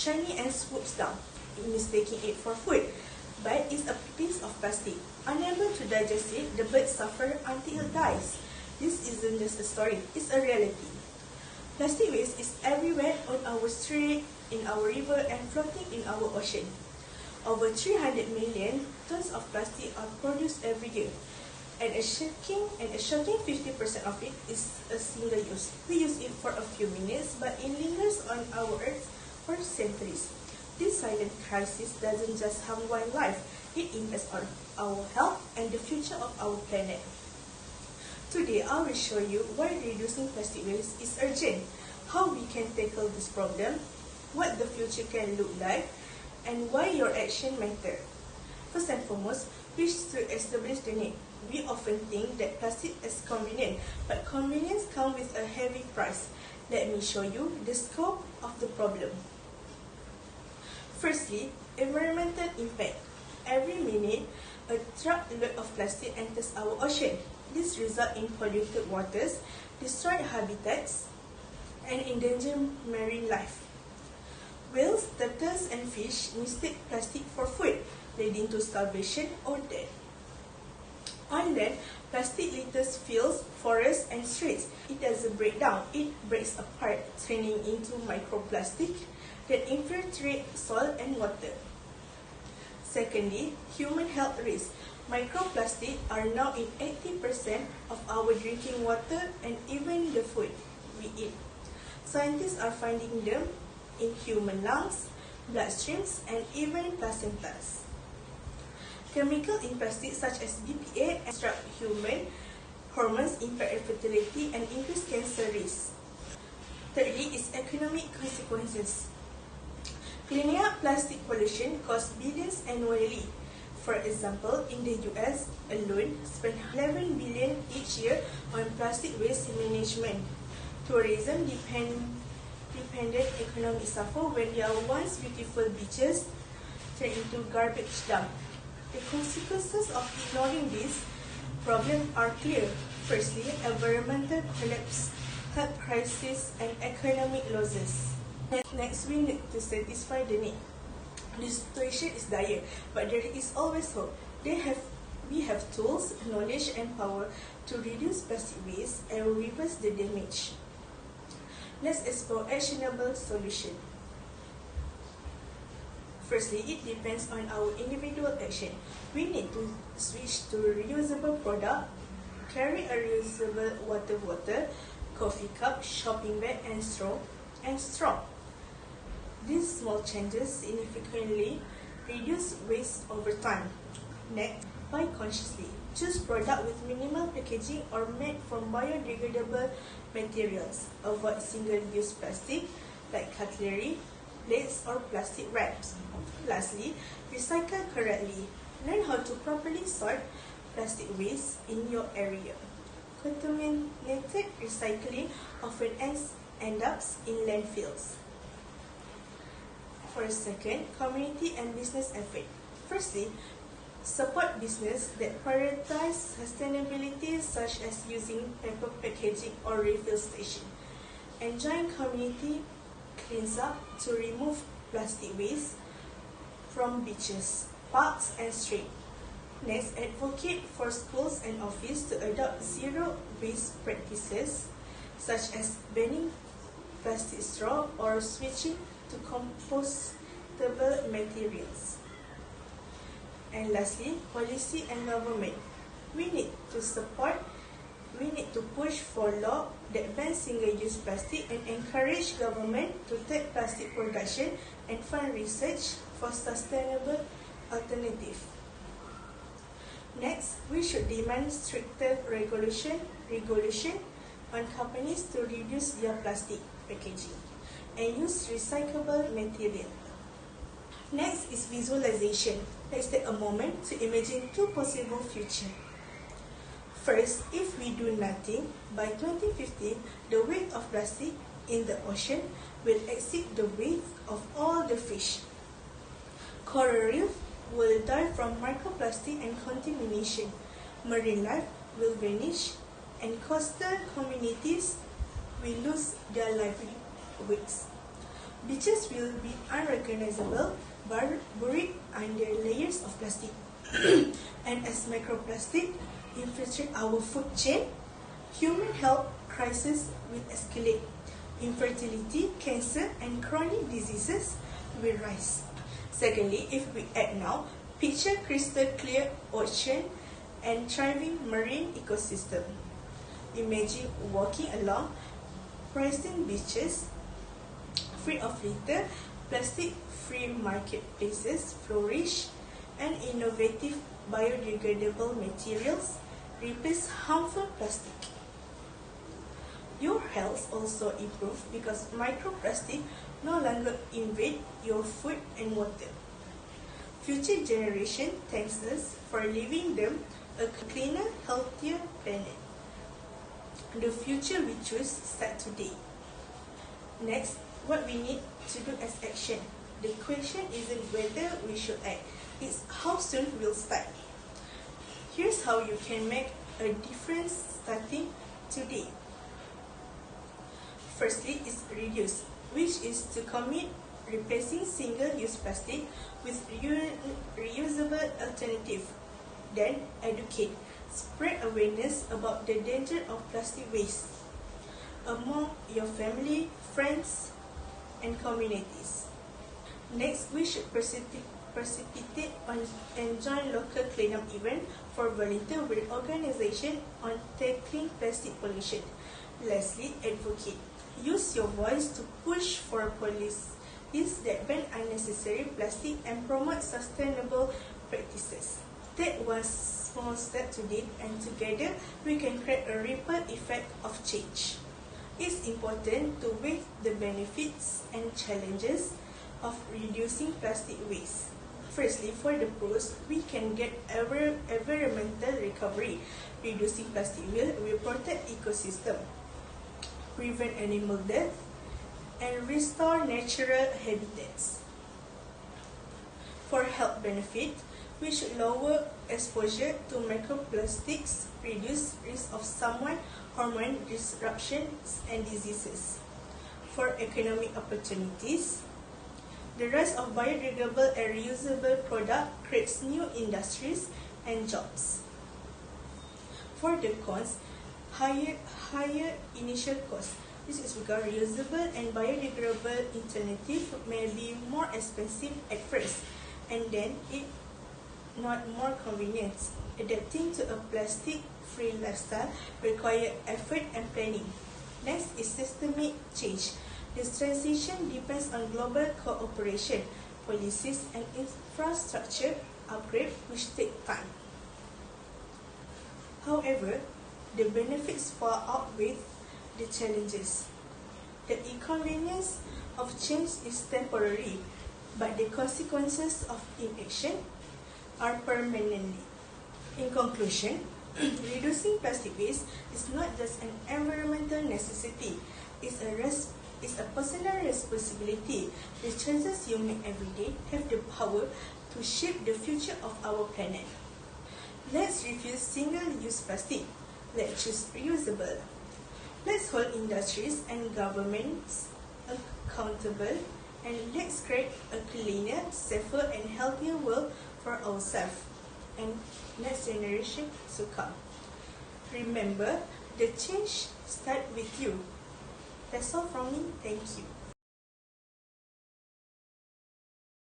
shiny and swoops down, mistaking it for food. But it's a piece of plastic. Unable to digest it, the bird suffers until it dies. This isn't just a story, it's a reality. Plastic waste is everywhere on our street, in our river, and floating in our ocean. Over 300 million tons of plastic are produced every year, and a shocking 50% of it is a single use. We use it for a few minutes, but it lingers on our earth for centuries. This silent crisis doesn't just harm wildlife, it impacts on our health and the future of our planet. Today, I will show you why reducing plastic waste is urgent, how we can tackle this problem, what the future can look like, and why your action matters. First and foremost, we should establish the need. We often think that plastic is convenient, but convenience comes with a heavy price. Let me show you the scope of the problem. Firstly, environmental impact. Every minute, a truckload of plastic enters our ocean. This results in polluted waters, destroyed habitats, and endangered marine life. Whales, turtles, and fish mistake plastic for food, leading to starvation or death. On land, plastic litters fields, forests, and streets. It doesn't break down, it breaks apart, turning into microplastic that infiltrate soil and water. Secondly, human health risks. Microplastics are now in 80% of our drinking water and even the food we eat. Scientists are finding them in human lungs, bloodstreams, and even placentas. Chemicals in plastic such as BPA obstruct human hormones, impact fertility, and increase cancer risk. Thirdly is economic consequences. Cleaning up plastic pollution costs billions annually. For example, in the US alone, spend 11 billion each year on plastic waste management. Tourism dependent economies suffer when their once beautiful beaches turn into garbage dump. The consequences of ignoring this problem are clear. Firstly, environmental collapse, health crisis, and economic losses. Next, we need to satisfy the need. The situation is dire, but there is always hope. We have tools, knowledge, and power to reduce plastic waste and reverse the damage. Let's explore actionable solutions. Firstly, it depends on our individual action. We need to switch to reusable product, carry a reusable water bottle, coffee cup, shopping bag, and straw. These small changes significantly reduce waste over time. Next, buy consciously. Choose products with minimal packaging or made from biodegradable materials. Avoid single-use plastic like cutlery, plates, or plastic wraps. Lastly, recycle correctly. Learn how to properly sort plastic waste in your area. Contaminated recycling often ends up in landfills. For a second, community and business effort. Firstly, support business that prioritize sustainability, such as using paper packaging or refill station. And join community cleanup to remove plastic waste from beaches, parks, and streets. Next, advocate for schools and offices to adopt zero waste practices, such as banning plastic straw or switching to compostable materials. And lastly, policy and government. We need to push for law that bans single-use plastic and encourage government to take plastic production and fund research for sustainable alternatives. Next, we should demand stricter regulation on companies to reduce their plastic packaging and use recyclable material. Next is visualization. Let's take a moment to imagine two possible futures. First, if we do nothing, by 2050, the weight of plastic in the ocean will exceed the weight of all the fish. Coral reef will die from microplastic and contamination. Marine life will vanish, and coastal communities will lose their livelihoods. Beaches will be unrecognizable, buried under layers of plastic. And as microplastic infiltrate our food chain, human health crises will escalate. Infertility, cancer, and chronic diseases will rise. Secondly, if we act now, picture crystal clear ocean and thriving marine ecosystem. Imagine walking along pristine beaches, free of litter, plastic-free marketplaces flourish, and innovative biodegradable materials replace harmful plastic. Your health also improves because microplastic no longer invade your food and water. Future generation thanks us for leaving them a cleaner, healthier planet. The future we choose starts today. Next, what we need to do as action. The question isn't whether we should act, it's how soon we'll start. Here's how you can make a difference starting today. Firstly is reduce, which is to commit replacing single-use plastic with reusable alternative. Then educate, spread awareness about the danger of plastic waste among your family, friends, and communities. Next, we should precipitate on and join local cleanup event for volunteer with organization on tackling plastic pollution. Lastly, advocate. Use your voice to push for policies that ban unnecessary plastic and promote sustainable practices. Take one small step today, and together we can create a ripple effect of change. It's important to weigh the benefits and challenges of reducing plastic waste. Firstly, for the pros, we can get environmental recovery. Reducing plastic will protect ecosystem, prevent animal death, and restore natural habitats. For health benefit, we should lower exposure to microplastics, reduce risk of someone hormone disruptions and diseases. For economic opportunities, the rise of biodegradable and reusable products creates new industries and jobs. For the cons, higher initial cost. This is because reusable and biodegradable alternative may be more expensive at first, and then it not more convenient. Adapting to a plastic-free lifestyle requires effort and planning. Next is systemic change. This transition depends on global cooperation, policies, and infrastructure upgrade which take time. However, the benefits far outweigh the challenges. The inconvenience of change is temporary, but the consequences of inaction are permanent. In conclusion, reducing plastic waste is not just an environmental necessity, it's a personal responsibility. The choices you make every day have the power to shape the future of our planet. Let's refuse single-use plastic. Let's choose reusable. Let's hold industries and governments accountable, and let's create a cleaner, safer, and healthier world for ourselves and next generation to come. Remember, the change starts with you. That's all from me. Thank you.